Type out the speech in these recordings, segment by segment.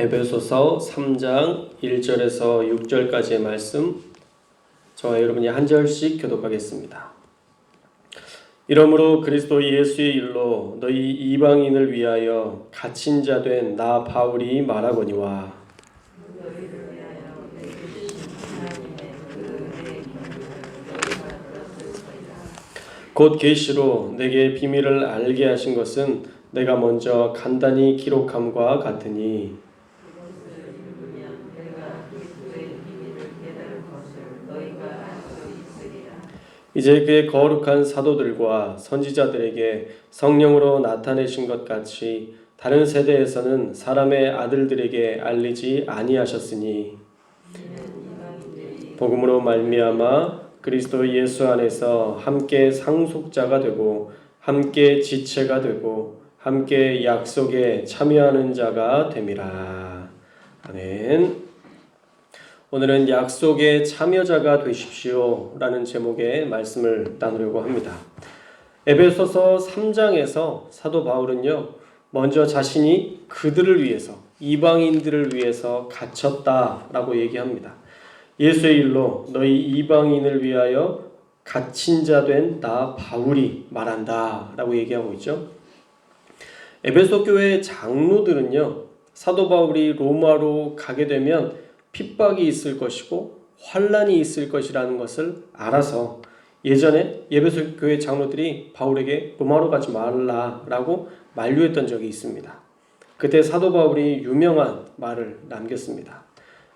에베소서 3장 1절에서 6절까지의 말씀, 저와 여러분이 한 절씩 교독하겠습니다. 이러므로 그리스도 예수의 일로 너희 이방인을 위하여 갇힌 자 된 나 바울이 말하거니와, 곧 계시로 내게 비밀을 알게 하신 것은 내가 먼저 간단히 기록함과 같으니, 이제 그의 거룩한 사도들과 선지자들에게 성령으로 나타내신 것 같이 다른 세대에서는 사람의 아들들에게 알리지 아니하셨으니, 복음으로 말미암아 그리스도 예수 안에서 함께 상속자가 되고 함께 지체가 되고 함께 약속에 참여하는 자가 됨이라. 아멘. 오늘은 약속의 참여자가 되십시오 라는 제목의 말씀을 나누려고 합니다. 에베소서 3장에서 사도 바울은요, 먼저 자신이 그들을 위해서, 이방인들을 위해서 갇혔다라고 얘기합니다. 예수의 일로 너희 이방인을 위하여 갇힌 자 된 나 바울이 말한다 라고 얘기하고 있죠. 에베소 교회의 장로들은요, 사도 바울이 로마로 가게 되면 핍박이 있을 것이고 환란이 있을 것이라는 것을 알아서 예전에 에베소 교회 장로들이 바울에게 로마로 가지 말라라고 만류했던 적이 있습니다. 그때 사도 바울이 유명한 말을 남겼습니다.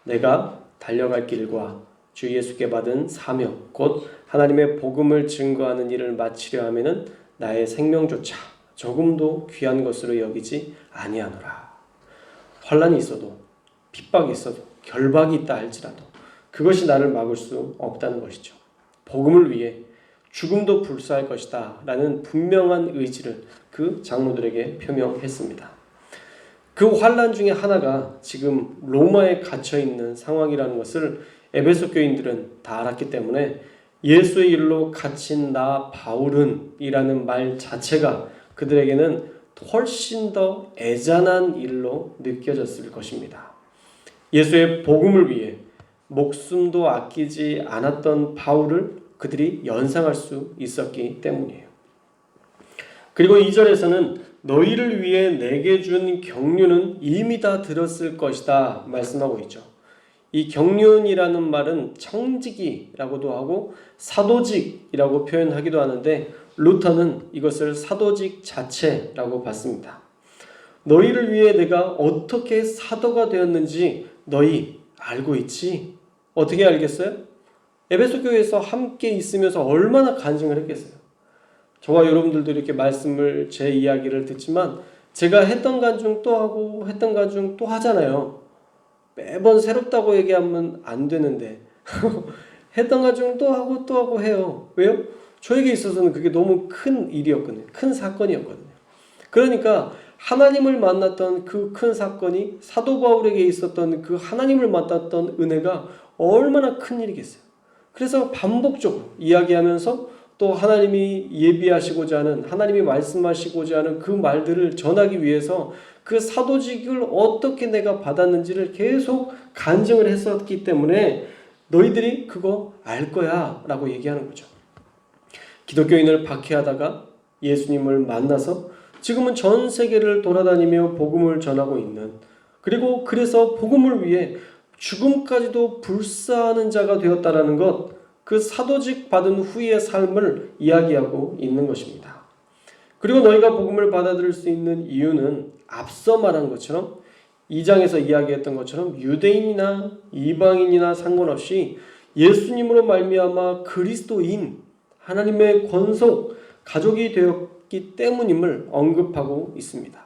내가 달려갈 길과 주 예수께 받은 사명, 곧 하나님의 복음을 증거하는 일을 마치려 하면은 나의 생명조차 조금도 귀한 것으로 여기지 아니하노라. 환란이 있어도, 핍박이 있어도, 결박이 있다 할지라도 그것이 나를 막을 수 없다는 것이죠. 복음을 위해 죽음도 불사할 것이다 라는 분명한 의지를 그 장로들에게 표명했습니다. 그 환란 중에 하나가 지금 로마에 갇혀있는 상황이라는 것을 에베소 교인들은 다 알았기 때문에 예수의 일로 갇힌 나 바울은 이라는 말 자체가 그들에게는 훨씬 더 애잔한 일로 느껴졌을 것입니다. 예수의 복음을 위해 목숨도 아끼지 않았던 바울을 그들이 연상할 수 있었기 때문이에요. 그리고 2절에서는 너희를 위해 내게 준 경륜은 이미 다 들었을 것이다 말씀하고 있죠. 이 경륜이라는 말은 청지기라고도 하고 사도직이라고 표현하기도 하는데 루터는 이것을 사도직 자체라고 봤습니다. 너희를 위해 내가 어떻게 사도가 되었는지 너희 알고 있지? 어떻게 알겠어요? 에베소 교회에서 함께 있으면서 얼마나 간증을 했겠어요? 저와 여러분들도 이렇게 말씀을, 제 이야기를 듣지만 제가 했던 간증 또 하고 했던 간증 또 하잖아요. 매번 새롭다고 얘기하면 안 되는데 했던 간증 또 하고 해요. 왜요? 저에게 있어서는 그게 너무 큰 일이었거든요. 큰 사건이었거든요. 그러니까 하나님을 만났던 그 큰 사건이 사도 바울에게 있었던 그 하나님을 만났던 은혜가 얼마나 큰 일이겠어요. 그래서 반복적으로 이야기하면서 또 하나님이 예비하시고자 하는, 하나님이 말씀하시고자 하는 그 말들을 전하기 위해서 그 사도직을 어떻게 내가 받았는지를 계속 간증을 했었기 때문에 너희들이 그거 알 거야 라고 얘기하는 거죠. 기독교인을 박해하다가 예수님을 만나서 지금은 전 세계를 돌아다니며 복음을 전하고 있는, 그리고 그래서 복음을 위해 죽음까지도 불사하는 자가 되었다라는 것, 그 사도직 받은 후의 삶을 이야기하고 있는 것입니다. 그리고 너희가 복음을 받아들일 수 있는 이유는 앞서 말한 것처럼 2장에서 이야기했던 것처럼 유대인이나 이방인이나 상관없이 예수님으로 말미암아 그리스도인, 하나님의 권속, 가족이 되었기 때문임을 언급하고 있습니다.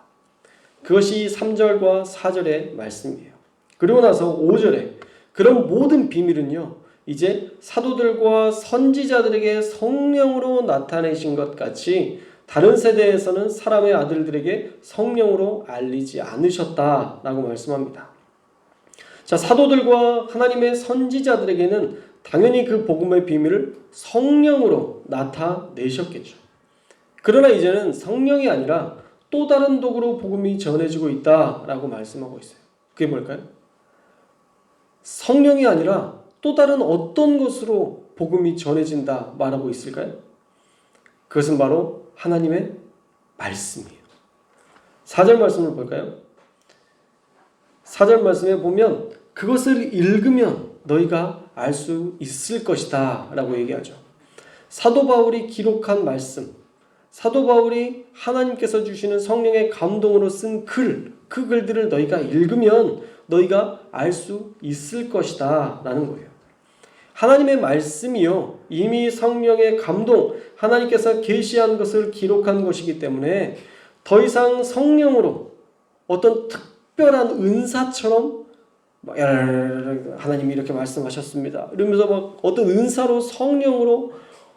그것이 3절과 4절의 말씀이에요. 그리고 나서 5절에 그런 모든 비밀은요, 이제 사도들과 선지자들에게 성령으로 나타내신 것 같이 다른 세대에서는 사람의 아들들에게 성령으로 알리지 않으셨다라고 말씀합니다. 자, 사도들과 하나님의 선지자들에게는 당연히 그 복음의 비밀을 성령으로 나타내셨겠죠. 그러나 이제는 성령이 아니라 또 다른 도구로 복음이 전해지고 있다라고 말씀하고 있어요. 그게 뭘까요? 성령이 아니라 또 다른 어떤 것으로 복음이 전해진다 말하고 있을까요? 그것은 바로 하나님의 말씀이에요. 4절 말씀을 볼까요? 4절 말씀에 보면 그것을 읽으면 너희가 알 수 있을 것이다 라고 얘기하죠. 사도 바울이 기록한 말씀, 사도 바울이 하나님께서 주시는 성령의 감동으로 쓴 글, 그 글들을 너희가 읽으면 너희가 알 수 있을 것이다 라는 거예요. 하나님의 말씀이요, 이미 성령의 감동, 하나님께서 계시한 것을 기록한 것이기 때문에 더 이상 성령으로 어떤 특별한 은사처럼 하나님이 이렇게 말씀하셨습니다 이러면서 막 어떤 은사로 성령으로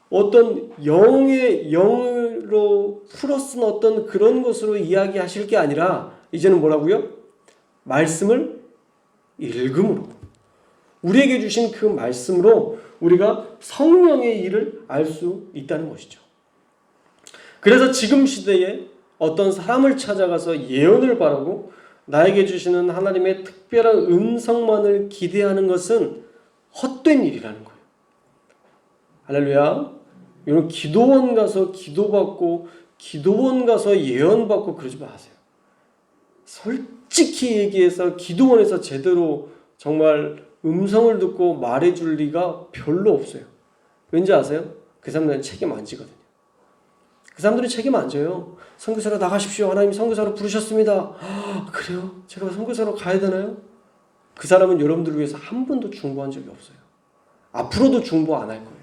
어떤 영으로 풀어쓴 어떤 그런 것으로 이야기하실 게 아니라 이제는 뭐라고요? 말씀을 읽음으로, 우리에게 주신 그 말씀으로 우리가 성령의 일을 알 수 있다는 것이죠. 그래서 지금 시대에 어떤 사람을 찾아가서 예언을 바라고 나에게 주시는 하나님의 특별한 음성만을 기대하는 것은 헛된 일이라는 거예요. 할렐루야. 여러분, 기도원 가서 기도받고 기도원 가서 예언받고 그러지 마세요. 솔직히 얘기해서 기도원에서 제대로 정말 음성을 듣고 말해줄 리가 별로 없어요. 왠지 아세요? 그 사람들은 책임 안 지거든요. 그 사람들은 책임 안 져요. 선교사로 나가십시오. 하나님 선교사로 부르셨습니다. 그래요? 제가 선교사로 가야 되나요? 그 사람은 여러분들을 위해서 한 번도 중보한 적이 없어요. 앞으로도 중보 안 할 거예요.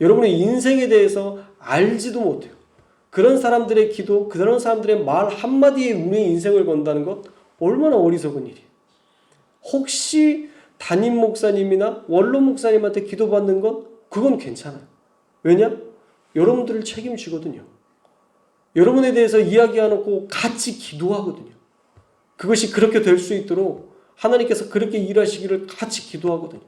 여러분의 인생에 대해서 알지도 못해요. 그런 사람들의 기도, 그런 사람들의 말 한마디에 우리의 인생을 건다는 것 얼마나 어리석은 일이에요. 혹시 담임 목사님이나 원로 목사님한테 기도받는 건 그건 괜찮아요. 왜냐? 여러분들을 책임지거든요. 여러분에 대해서 이야기해놓고 같이 기도하거든요. 그것이 그렇게 될 수 있도록 하나님께서 그렇게 일하시기를 같이 기도하거든요.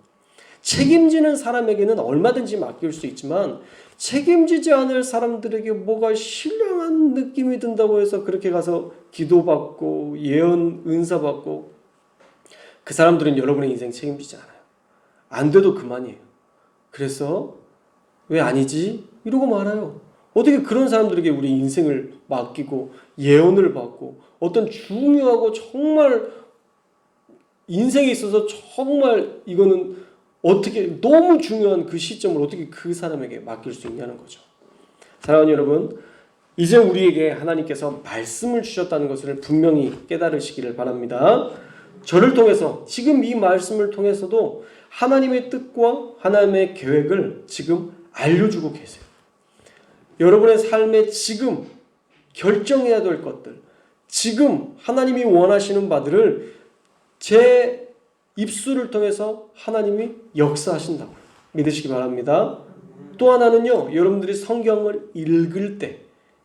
책임지는 사람에게는 얼마든지 맡길 수 있지만 책임지지 않을 사람들에게 뭐가 신령한 느낌이 든다고 해서 그렇게 가서 기도받고 예언 은사 받고 그 사람들은 여러분의 인생 책임지지 않아요. 안 돼도 그만이에요. 그래서 왜 아니지? 이러고 말아요. 어떻게 그런 사람들에게 우리 인생을 맡기고 예언을 받고 어떤 중요하고 정말 인생에 있어서 정말 이거는 어떻게 너무 중요한 그 시점을 어떻게 그 사람에게 맡길 수 있냐는 거죠. 사랑하는 여러분, 이제 우리에게 하나님께서 말씀을 주셨다는 것을 분명히 깨달으시기를 바랍니다. 저를 통해서 지금 이 말씀을 통해서도 하나님의 뜻과 하나님의 계획을 지금 알려주고 계세요. 여러분의 삶에 지금 결정해야 될 것들, 지금 하나님이 원하시는 바들을 제 입술을 통해서 하나님이 역사하신다고 믿으시기 바랍니다. 또 하나는요, 여러분들이 성경을 읽을 때,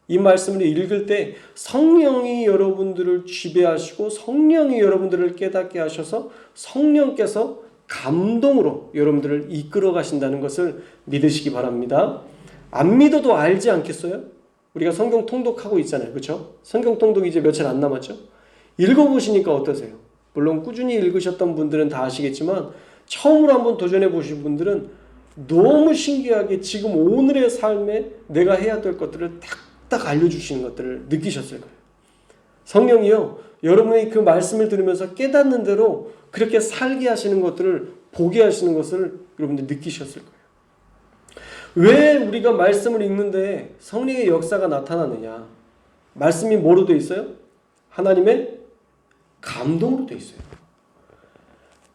이 말씀을 읽을 때 성령이 여러분들을 지배하시고 성령이 여러분들을 깨닫게 하셔서 성령께서 감동으로 여러분들을 이끌어 가신다는 것을 믿으시기 바랍니다. 안 믿어도 알지 않겠어요? 우리가 성경 통독하고 있잖아요. 그렇죠? 성경 통독 이제 며칠 안 남았죠? 읽어보시니까 어떠세요? 물론 꾸준히 읽으셨던 분들은 다 아시겠지만 처음으로 한번 도전해 보신 분들은 너무 신기하게 지금 오늘의 삶에 내가 해야 될 것들을 딱 알려주시는 것들을 느끼셨을 거예요. 성령이요, 여러분이 그 말씀을 들으면서 깨닫는 대로 그렇게 살게 하시는 것들을 보게 하시는 것을 여러분들 느끼셨을 거예요. 왜 우리가 말씀을 읽는데 성령의 역사가 나타나느냐? 말씀이 뭐로 되어 있어요? 하나님의 감동으로 되어 있어요.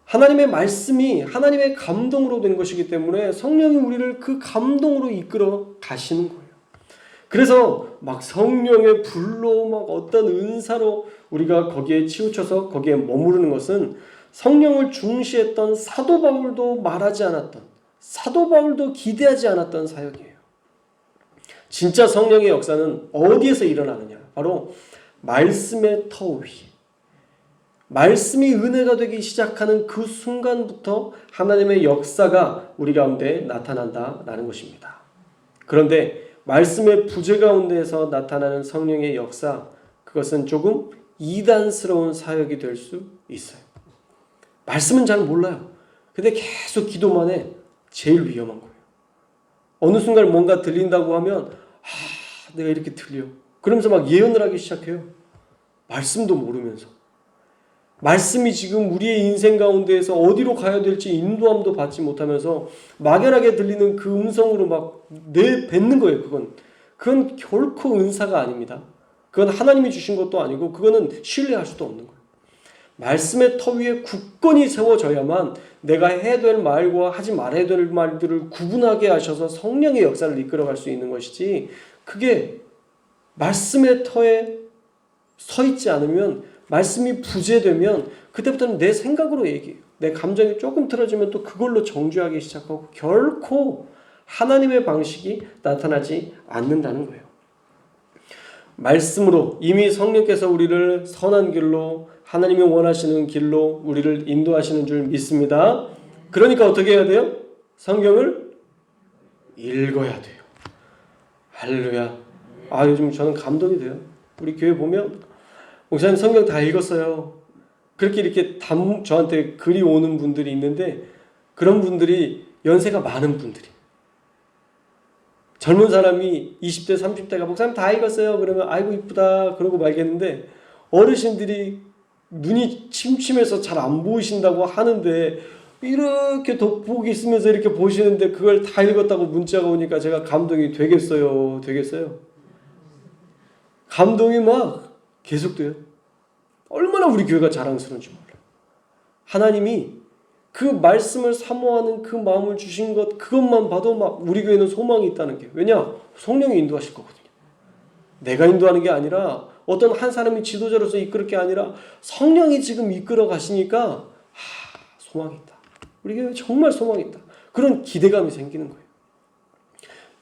하나님의 말씀이 하나님의 감동으로 된 것이기 때문에 성령이 우리를 그 감동으로 이끌어 가시는 거예요. 그래서 막 성령의 불로 막 어떤 은사로 우리가 거기에 치우쳐서 거기에 머무르는 것은 성령을 중시했던 사도 바울도 말하지 않았던, 사도 바울도 기대하지 않았던 사역이에요. 진짜 성령의 역사는 어디에서 일어나느냐? 바로 말씀의 터 위에. 말씀이 은혜가 되기 시작하는 그 순간부터 하나님의 역사가 우리 가운데 나타난다라는 것입니다. 그런데 말씀의 부재 가운데에서 나타나는 성령의 역사, 그것은 조금 이단스러운 사역이 될 수 있어요. 말씀은 잘 몰라요. 근데 계속 기도만 해. 제일 위험한 거예요. 어느 순간 뭔가 들린다고 하면 내가 이렇게 들려. 그러면서 막 예언을 하기 시작해요. 말씀도 모르면서. 말씀이 지금 우리의 인생 가운데에서 어디로 가야 될지 인도함도 받지 못하면서 막연하게 들리는 그 음성으로 막 내뱉는 거예요. 그건 결코 은사가 아닙니다. 그건 하나님이 주신 것도 아니고 그거는 신뢰할 수도 없는 거예요. 말씀의 터 위에 굳건히 세워져야만 내가 해야 될 말과 하지 말아야 될 말들을 구분하게 하셔서 성령의 역사를 이끌어갈 수 있는 것이지, 그게 말씀의 터에 서 있지 않으면, 말씀이 부재되면 그때부터는 내 생각으로 얘기해요. 내 감정이 조금 틀어지면 또 그걸로 정죄하기 시작하고 결코 하나님의 방식이 나타나지 않는다는 거예요. 말씀으로 이미 성령께서 우리를 선한 길로, 하나님이 원하시는 길로 우리를 인도하시는 줄 믿습니다. 그러니까 어떻게 해야 돼요? 성경을 읽어야 돼요. 할렐루야. 요즘 저는 감동이 돼요. 우리 교회 보면 목사님 성경 다 읽었어요. 그렇게 이렇게 저한테 글이 오는 분들이 있는데, 그런 분들이 연세가 많은 분들이, 젊은 사람이 20대 30대가 목사님 다 읽었어요 그러면 아이고 이쁘다 그러고 말겠는데, 어르신들이 눈이 침침해서 잘 안 보이신다고 하는데 이렇게 돋보기 쓰면서 이렇게 보시는데 그걸 다 읽었다고 문자가 오니까 제가 감동이 되겠어요? 감동이 막 계속돼요. 얼마나 우리 교회가 자랑스러운지 몰라요. 하나님이 그 말씀을 사모하는 그 마음을 주신 것, 그것만 봐도 막 우리 교회는 소망이 있다는 게, 왜냐? 성령이 인도하실 거거든요. 내가 인도하는 게 아니라, 어떤 한 사람이 지도자로서 이끌을 게 아니라 성령이 지금 이끌어 가시니까 소망이 있다. 우리 교회 정말 소망이 있다. 그런 기대감이 생기는 거예요.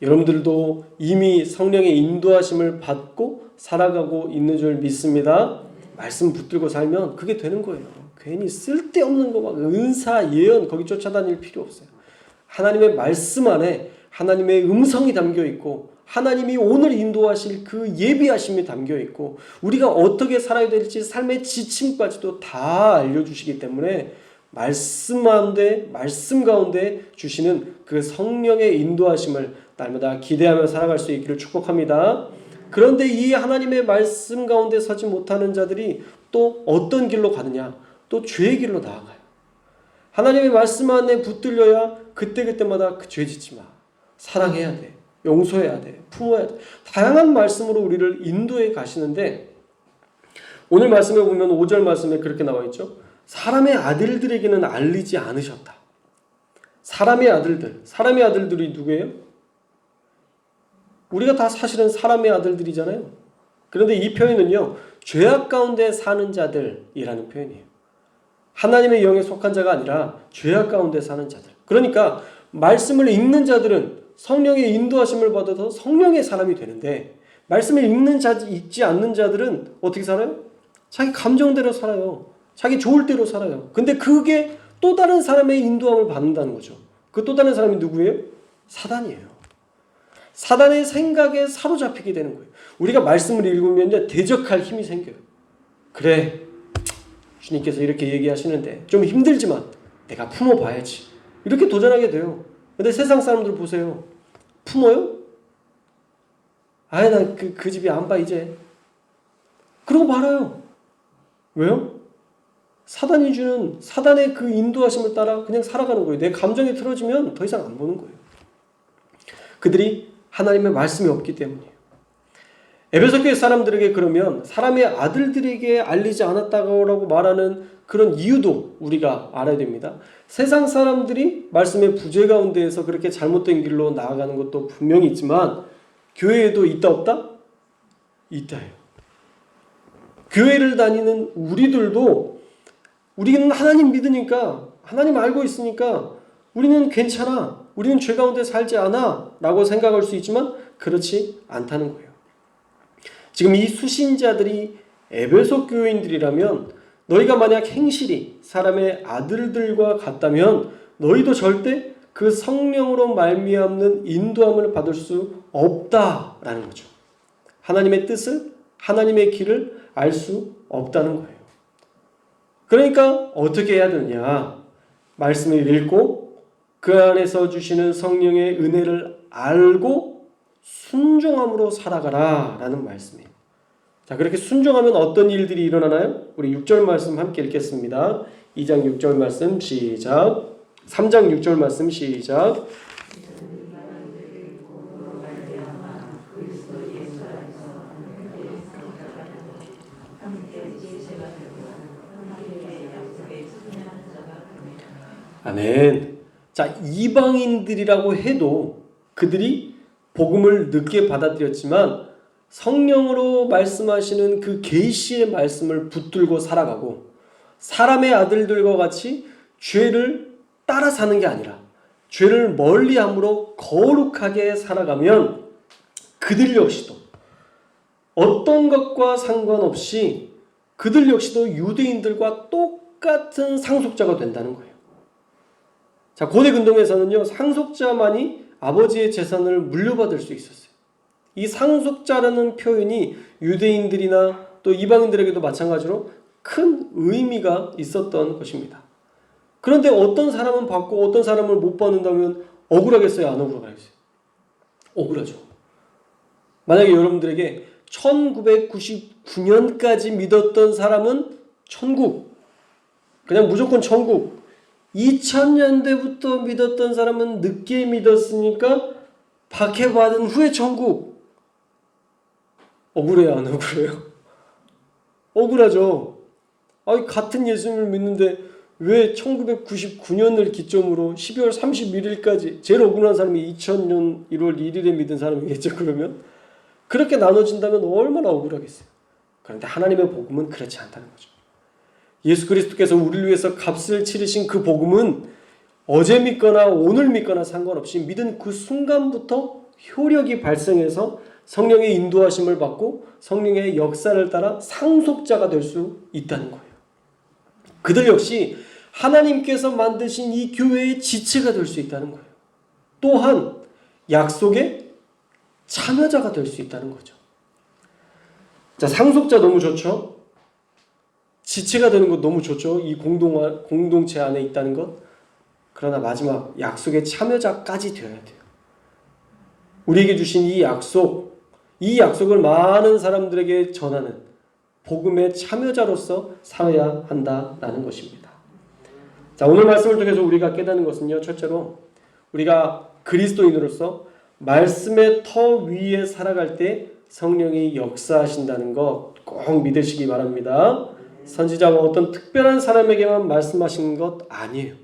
여러분들도 이미 성령의 인도하심을 받고 살아가고 있는 줄 믿습니다. 말씀 붙들고 살면 그게 되는 거예요. 괜히 쓸데없는 거 막 은사, 예언 거기 쫓아다닐 필요 없어요. 하나님의 말씀 안에 하나님의 음성이 담겨 있고, 하나님이 오늘 인도하실 그 예비하심이 담겨 있고, 우리가 어떻게 살아야 될지 삶의 지침까지도 다 알려주시기 때문에 말씀 가운데 주시는 그 성령의 인도하심을 날마다 기대하며 살아갈 수 있기를 축복합니다. 그런데 이 하나님의 말씀 가운데 서지 못하는 자들이 또 어떤 길로 가느냐? 또 죄의 길로 나아가요. 하나님의 말씀 안에 붙들려야 그때그때마다 그 죄 짓지 마, 사랑해야 돼, 용서해야 돼, 품어야 돼, 다양한 말씀으로 우리를 인도해 가시는데, 오늘 말씀에 보면 5절 말씀에 그렇게 나와 있죠. 사람의 아들들에게는 알리지 않으셨다. 사람의 아들들이 누구예요? 우리가 다 사실은 사람의 아들들이잖아요. 그런데 이 표현은요, 죄악 가운데 사는 자들이라는 표현이에요. 하나님의 영에 속한 자가 아니라 죄악 가운데 사는 자들. 그러니까 말씀을 읽는 자들은 성령의 인도하심을 받아서 성령의 사람이 되는데, 말씀을 읽지 않는 자들은 어떻게 살아요? 자기 감정대로 살아요. 자기 좋을 대로 살아요. 근데 그게 또 다른 사람의 인도함을 받는다는 거죠. 그 또 다른 사람이 누구예요? 사단이에요. 사단의 생각에 사로잡히게 되는 거예요. 우리가 말씀을 읽으면 대적할 힘이 생겨요. 그래, 주님께서 이렇게 얘기하시는데 좀 힘들지만 내가 품어봐야지, 이렇게 도전하게 돼요. 근데 세상 사람들 보세요. 품어요? 난 그 집이 안 봐 이제, 그러고 말아요. 왜요? 사단이 주는, 사단의 그 인도하심을 따라 그냥 살아가는 거예요. 내 감정이 틀어지면 더 이상 안 보는 거예요. 그들이 하나님의 말씀이 없기 때문이에요. 에베소 교회 사람들에게 그러면 사람의 아들들에게 알리지 않았다고 말하는 그런 이유도 우리가 알아야 됩니다. 세상 사람들이 말씀의 부재 가운데에서 그렇게 잘못된 길로 나아가는 것도 분명히 있지만, 교회에도 있다 없다? 있다요. 교회를 다니는 우리들도, 우리는 하나님 믿으니까, 하나님 알고 있으니까 우리는 괜찮아, 우리는 죄 가운데 살지 않아 라고 생각할 수 있지만 그렇지 않다는 거예요. 지금 이 수신자들이 에베소 교인들이라면, 너희가 만약 행실이 사람의 아들들과 같다면 너희도 절대 그 성령으로 말미암는 인도함을 받을 수 없다라는 거죠. 하나님의 뜻을 하나님의 길을 알 수 없다는 거예요. 그러니까 어떻게 해야 되느냐? 말씀을 읽고 그 안에서 주시는 성령의 은혜를 알고 순종함으로 살아가라 라는 말씀이에요. 자, 그렇게 순종하면 어떤 일들이 일어나나요? 우리 6절 말씀 함께 읽겠습니다. 2장 6절 말씀 시작. 3장 6절 말씀 시작. 아멘. 자, 이방인들이라고 해도 그들이 복음을 늦게 받아들였지만 성령으로 말씀하시는 그 계시의 말씀을 붙들고 살아가고 사람의 아들들과 같이 죄를 따라 사는 게 아니라 죄를 멀리함으로 거룩하게 살아가면 그들 역시도 어떤 것과 상관없이 그들 역시도 유대인들과 똑같은 상속자가 된다는 거예요. 자, 고대 근동에서는요, 상속자만이 아버지의 재산을 물려받을 수 있었어요. 이 상속자라는 표현이 유대인들이나 또 이방인들에게도 마찬가지로 큰 의미가 있었던 것입니다. 그런데 어떤 사람은 받고 어떤 사람을 못 받는다면 억울하겠어요? 안 억울하겠어요? 억울하죠. 만약에 여러분들에게 1999년까지 믿었던 사람은 천국, 그냥 무조건 천국, 2000년대부터 믿었던 사람은 늦게 믿었으니까 박해받은 후에 천국. 억울해요? 안 억울해요? 억울하죠. 같은 예수님을 믿는데 왜 1999년을 기점으로 12월 31일까지 제일 억울한 사람이 2000년 1월 1일에 믿은 사람이겠죠. 그러면 그렇게 나눠진다면 얼마나 억울하겠어요. 그런데 하나님의 복음은 그렇지 않다는 거죠. 예수 그리스도께서 우리를 위해서 값을 치르신 그 복음은 어제 믿거나 오늘 믿거나 상관없이 믿은 그 순간부터 효력이 발생해서 성령의 인도하심을 받고 성령의 역사를 따라 상속자가 될 수 있다는 거예요. 그들 역시 하나님께서 만드신 이 교회의 지체가 될 수 있다는 거예요. 또한 약속의 참여자가 될 수 있다는 거죠. 자, 상속자 너무 좋죠? 지체가 되는 것 너무 좋죠? 이 공동체 안에 있다는 것. 그러나 마지막 약속의 참여자까지 되어야 돼요. 우리에게 주신 이 약속을 많은 사람들에게 전하는 복음의 참여자로서 살아야 한다라는 것입니다. 자, 오늘 말씀을 통해서 우리가 깨닫는 것은요, 첫째로 우리가 그리스도인으로서 말씀의 터 위에 살아갈 때 성령이 역사하신다는 것 꼭 믿으시기 바랍니다. 선지자와 어떤 특별한 사람에게만 말씀하신 것 아니에요.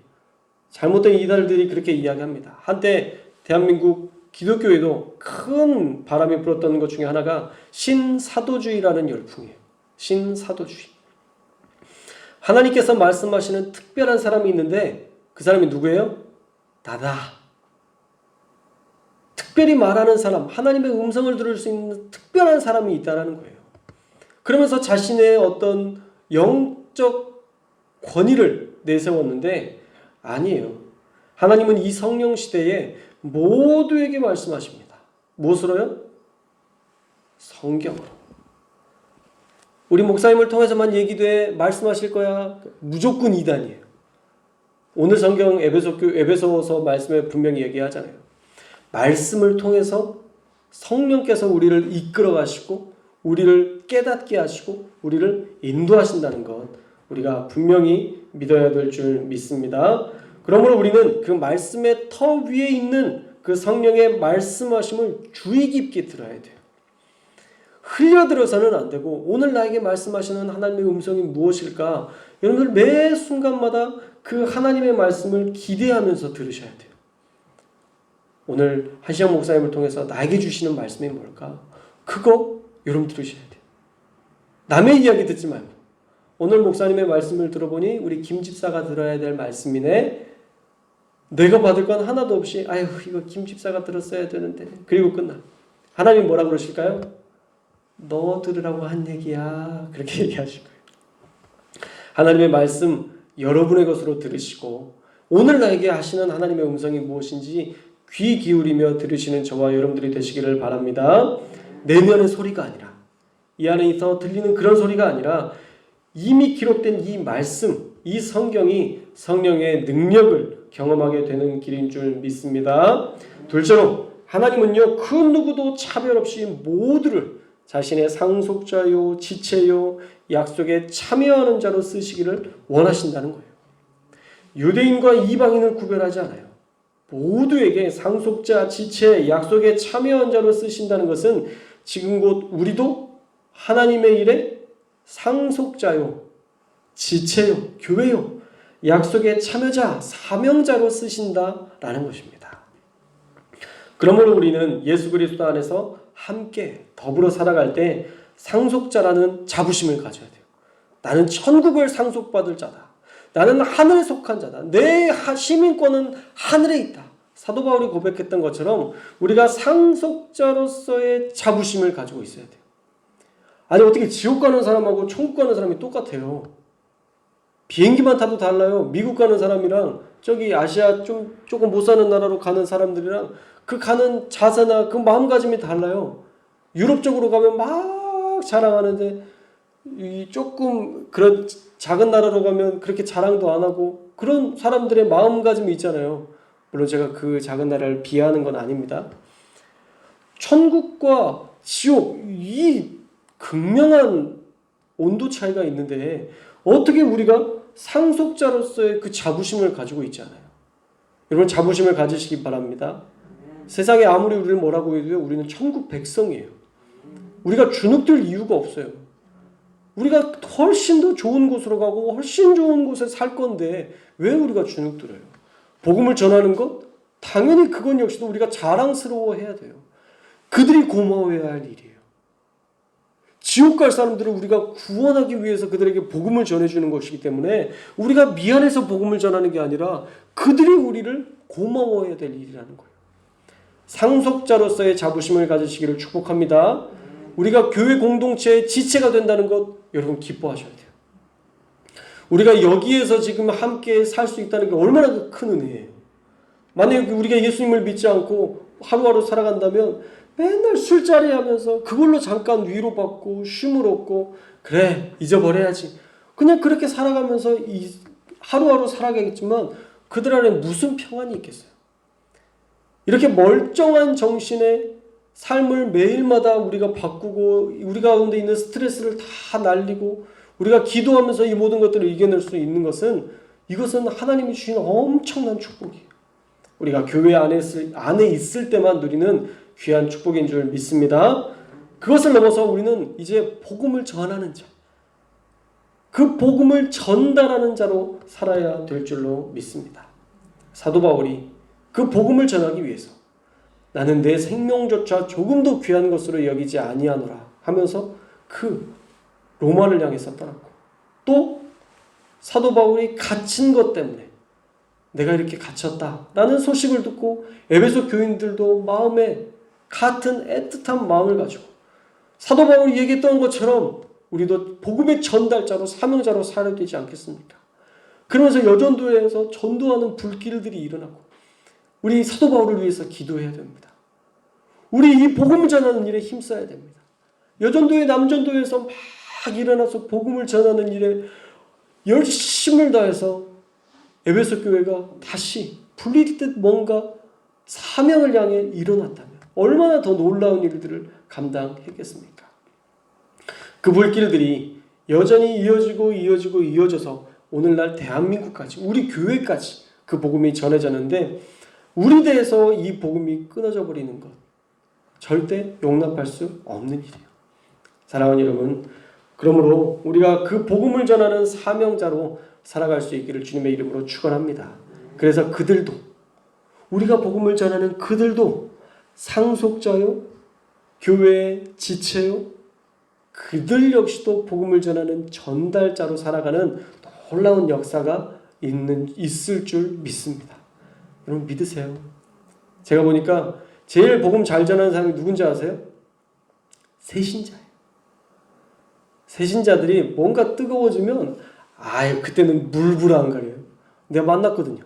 잘못된 이단들이 그렇게 이야기합니다. 한때 대한민국 기독교에도 큰 바람이 불었던 것 중에 하나가 신사도주의라는 열풍이에요. 신사도주의. 하나님께서 말씀하시는 특별한 사람이 있는데 그 사람이 누구예요? 나다. 특별히 말하는 사람, 하나님의 음성을 들을 수 있는 특별한 사람이 있다는 거예요. 그러면서 자신의 어떤 영적 권위를 내세웠는데 아니에요. 하나님은 이 성령 시대에 모두에게 말씀하십니다. 무엇으로요? 성경으로. 우리 목사님을 통해서만 얘기돼 말씀하실 거야? 무조건 이단이에요. 오늘 성경 에베소서 말씀에 분명히 얘기하잖아요. 말씀을 통해서 성령께서 우리를 이끌어 가시고 우리를 깨닫게 하시고 우리를 인도하신다는 것 우리가 분명히 믿어야 될 줄 믿습니다. 그러므로 우리는 그 말씀의 터 위에 있는 그 성령의 말씀하심을 주의 깊게 들어야 돼요. 흘려들어서는 안 되고 오늘 나에게 말씀하시는 하나님의 음성이 무엇일까? 여러분들 매 순간마다 그 하나님의 말씀을 기대하면서 들으셔야 돼요. 오늘 한시영 목사님을 통해서 나에게 주시는 말씀이 뭘까? 그거 여러분 들으셔야 돼요. 남의 이야기 듣지 말고 오늘 목사님의 말씀을 들어보니 우리 김 집사가 들어야 될 말씀이네. 내가 받을 건 하나도 없이 아유 이거 김 집사가 들었어야 되는데 그리고 끝나. 하나님 뭐라 그러실까요? 너 들으라고 한 얘기야. 그렇게 얘기하실 거예요. 하나님의 말씀 여러분의 것으로 들으시고 오늘 나에게 하시는 하나님의 음성이 무엇인지 귀 기울이며 들으시는 저와 여러분들이 되시기를 바랍니다. 내면의 소리가 아니라 이 안에 있어 들리는 그런 소리가 아니라 이미 기록된 이 말씀, 이 성경이 성령의 능력을 경험하게 되는 길인 줄 믿습니다. 둘째로 하나님은요, 그 누구도 차별 없이 모두를 자신의 상속자요, 지체요, 약속에 참여하는 자로 쓰시기를 원하신다는 거예요. 유대인과 이방인을 구별하지 않아요. 모두에게 상속자, 지체, 약속에 참여한 자로 쓰신다는 것은 지금 곧 우리도 하나님의 일에 상속자요, 지체요, 교회요, 약속의 참여자, 사명자로 쓰신다라는 것입니다. 그러므로 우리는 예수 그리스도 안에서 함께 더불어 살아갈 때 상속자라는 자부심을 가져야 돼요. 나는 천국을 상속받을 자다. 나는 하늘에 속한 자다. 내 시민권은 하늘에 있다. 사도 바울이 고백했던 것처럼 우리가 상속자로서의 자부심을 가지고 있어야 돼요. 아니 어떻게 지옥 가는 사람하고 천국 가는 사람이 똑같아요. 비행기만 타도 달라요. 미국 가는 사람이랑 저기 아시아 조금 못 사는 나라로 가는 사람들이랑 그 가는 자세나 그 마음가짐이 달라요. 유럽 쪽으로 가면 막 자랑하는데 조금 그런 작은 나라로 가면 그렇게 자랑도 안 하고 그런 사람들의 마음가짐이 있잖아요. 물론 제가 그 작은 나라를 비하하는 건 아닙니다. 천국과 지옥 이 극명한 온도 차이가 있는데 어떻게 우리가 상속자로서의 그 자부심을 가지고 있지 않아요? 여러분 자부심을 가지시기 바랍니다. 세상에 아무리 우리를 뭐라고 해도요, 우리는 천국 백성이에요. 우리가 주눅들 이유가 없어요. 우리가 훨씬 더 좋은 곳으로 가고 훨씬 좋은 곳에 살 건데 왜 우리가 주눅들어요? 복음을 전하는 것? 당연히 그건 역시도 우리가 자랑스러워해야 돼요. 그들이 고마워해야 할 일이에요. 지옥 갈 사람들을 우리가 구원하기 위해서 그들에게 복음을 전해주는 것이기 때문에 우리가 미안해서 복음을 전하는 게 아니라 그들이 우리를 고마워해야 될 일이라는 거예요. 상속자로서의 자부심을 가지시기를 축복합니다. 우리가 교회 공동체의 지체가 된다는 것 여러분 기뻐하셔야 돼요. 우리가 여기에서 지금 함께 살 수 있다는 게 얼마나 큰 은혜예요. 만약에 우리가 예수님을 믿지 않고 하루하루 살아간다면 맨날 술자리 하면서 그걸로 잠깐 위로받고 쉼을 얻고 그래 잊어버려야지 그냥 그렇게 살아가면서 하루하루 살아가겠지만 그들 안에 무슨 평안이 있겠어요. 이렇게 멀쩡한 정신의 삶을 매일마다 우리가 바꾸고 우리 가운데 있는 스트레스를 다 날리고 우리가 기도하면서 이 모든 것들을 이겨낼 수 있는 것은 이것은 하나님이 주신 엄청난 축복이에요. 우리가 교회 안에 있을 때만 누리는 귀한 축복인 줄 믿습니다. 그것을 넘어서 우리는 이제 복음을 전하는 자, 그 복음을 전달하는 자로 살아야 될 줄로 믿습니다. 사도 바울이 그 복음을 전하기 위해서 나는 내 생명조차 조금도 귀한 것으로 여기지 아니하노라 하면서 그 로마를 향해서 떠났고 또 사도 바울이 갇힌 것 때문에 내가 이렇게 갇혔다라는 소식을 듣고 에베소 교인들도 마음에 같은 애틋한 마음을 가지고 사도 바울이 얘기했던 것처럼 우리도 복음의 전달자로 사명자로 살아야 되지 않겠습니까? 그러면서 여전도에서 전도하는 불길들이 일어나고 우리 사도 바울을 위해서 기도해야 됩니다. 우리 이 복음을 전하는 일에 힘써야 됩니다. 여전도의 남전도에서 막 일어나서 복음을 전하는 일에 열심을 다해서 에베소 교회가 다시 불리듯 뭔가 사명을 향해 일어났다면 얼마나 더 놀라운 일들을 감당했겠습니까? 그 불길들이 여전히 이어져서 오늘날 대한민국까지 우리 교회까지 그 복음이 전해졌는데 우리 대해서 이 복음이 끊어져 버리는 것 절대 용납할 수 없는 일이에요. 사랑하는 여러분, 그러므로 우리가 그 복음을 전하는 사명자로 살아갈 수 있기를 주님의 이름으로 축원합니다. 그래서 그들도 우리가 복음을 전하는 그들도 상속자요, 교회의 지체요, 그들 역시도 복음을 전하는 전달자로 살아가는 놀라운 역사가 있을 줄 믿습니다. 여러분 믿으세요. 제가 보니까 제일 복음 잘 전하는 사람이 누군지 아세요? 새신자예요. 새신자들이 뭔가 뜨거워지면 그때는 물불 안 가려요. 내가 만났거든요.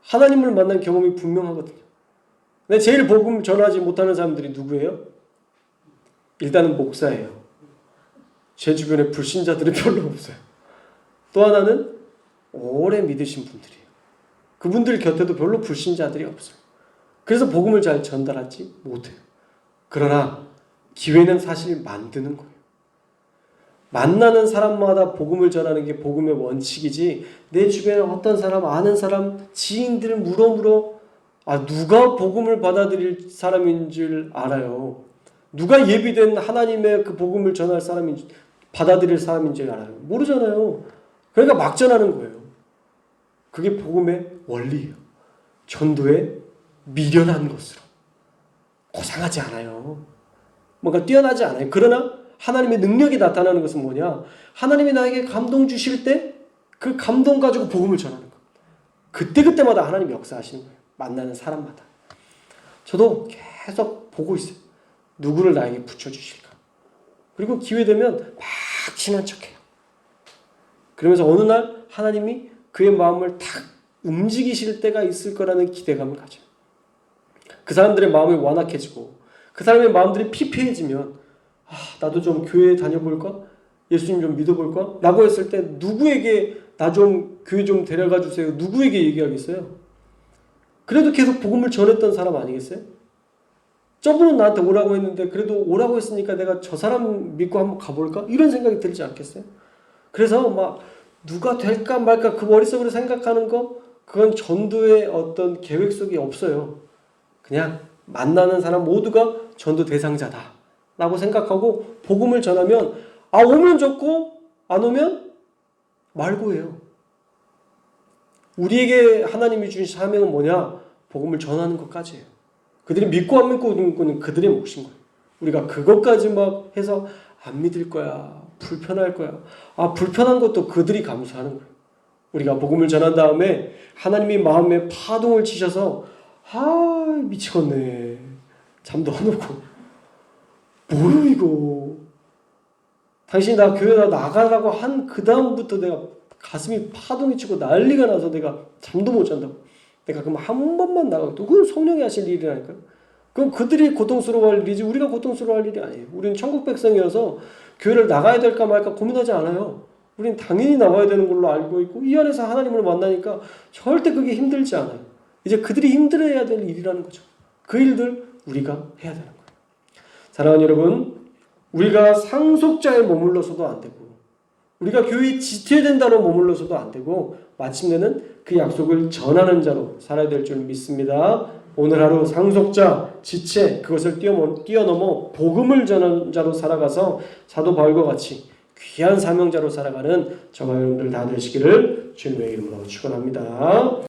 하나님을 만난 경험이 분명하거든요. 근데 제일 복음 전하지 못하는 사람들이 누구예요? 일단은 목사예요. 제 주변에 불신자들이 별로 없어요. 또 하나는 오래 믿으신 분들이에요. 그분들 곁에도 별로 불신자들이 없어요. 그래서 복음을 잘 전달하지 못해요. 그러나 기회는 사실 만드는 거예요. 만나는 사람마다 복음을 전하는 게 복음의 원칙이지, 내 주변에 어떤 사람, 아는 사람, 지인들 물어 누가 복음을 받아들일 사람인 줄 알아요? 누가 예비된 하나님의 그 복음을 전할 사람인지, 받아들일 사람인 줄 알아요? 모르잖아요. 그러니까 막 전하는 거예요. 그게 복음의 원리예요. 전도에 미련한 것으로. 고상하지 않아요. 뭔가 뛰어나지 않아요. 그러나 하나님의 능력이 나타나는 것은 뭐냐? 하나님이 나에게 감동 주실 때 그 감동 가지고 복음을 전하는 거예요. 그때그때마다 하나님이 역사하시는 거예요. 만나는 사람마다. 저도 계속 보고 있어요. 누구를 나에게 붙여주실까? 그리고 기회되면 막 친한 척해요. 그러면서 어느 날 하나님이 그의 마음을 탁 움직이실 때가 있을 거라는 기대감을 가져요. 그 사람들의 마음이 완악해지고 그 사람의 마음들이 피폐해지면 나도 좀 교회 다녀볼까? 예수님 좀 믿어볼까? 라고 했을 때 누구에게 나 좀 교회 좀 데려가 주세요. 누구에게 얘기하겠어요? 그래도 계속 복음을 전했던 사람 아니겠어요? 저분은 나한테 오라고 했는데 그래도 오라고 했으니까 내가 저 사람 믿고 한번 가볼까? 이런 생각이 들지 않겠어요? 그래서 막 누가 될까 말까 그 머릿속으로 생각하는 거, 그건 전도의 어떤 계획 속에 없어요. 그냥 만나는 사람 모두가 전도 대상자다 라고 생각하고 복음을 전하면 오면 좋고 안 오면 말고예요. 우리에게 하나님이 주신 사명은 뭐냐? 복음을 전하는 것까지예요. 그들이 믿고 안 믿고는 그들의 몫인 거예요. 우리가 그것까지 막 해서 안 믿을 거야, 불편할 거야. 불편한 것도 그들이 감수하는 거예요. 우리가 복음을 전한 다음에 하나님이 마음에 파동을 치셔서 미치겠네. 잠도 안 오고. 뭐요 이거. 당신이 나 교회 나가라고 한 그 다음부터 내가 가슴이 파동이 치고 난리가 나서 내가 잠도 못 잔다고. 내가 그럼 한 번만 나가도 그건 성령이 하실 일이라니까요. 그럼 그들이 고통스러워할 일이지 우리가 고통스러워할 일이 아니에요. 우리는 천국 백성이어서 교회를 나가야 될까 말까 고민하지 않아요. 우리는 당연히 나와야 되는 걸로 알고 있고 이 안에서 하나님을 만나니까 절대 그게 힘들지 않아요. 이제 그들이 힘들어야 될 일이라는 거죠. 그 일들 우리가 해야 되는 거예요. 사랑하는 여러분, 우리가 상속자에 머물러서도 안 되고 우리가 교회에 지켜야 된다로 머물러서도 안 되고 마침내는 그 약속을 전하는 자로 살아야 될 줄 믿습니다. 오늘 하루 상속자, 지체 그것을 뛰어넘어 복음을 전하는 자로 살아가서 사도 바울과 같이 귀한 사명자로 살아가는 저와 여러분들 다 되시기를 주님의 이름으로 축원합니다.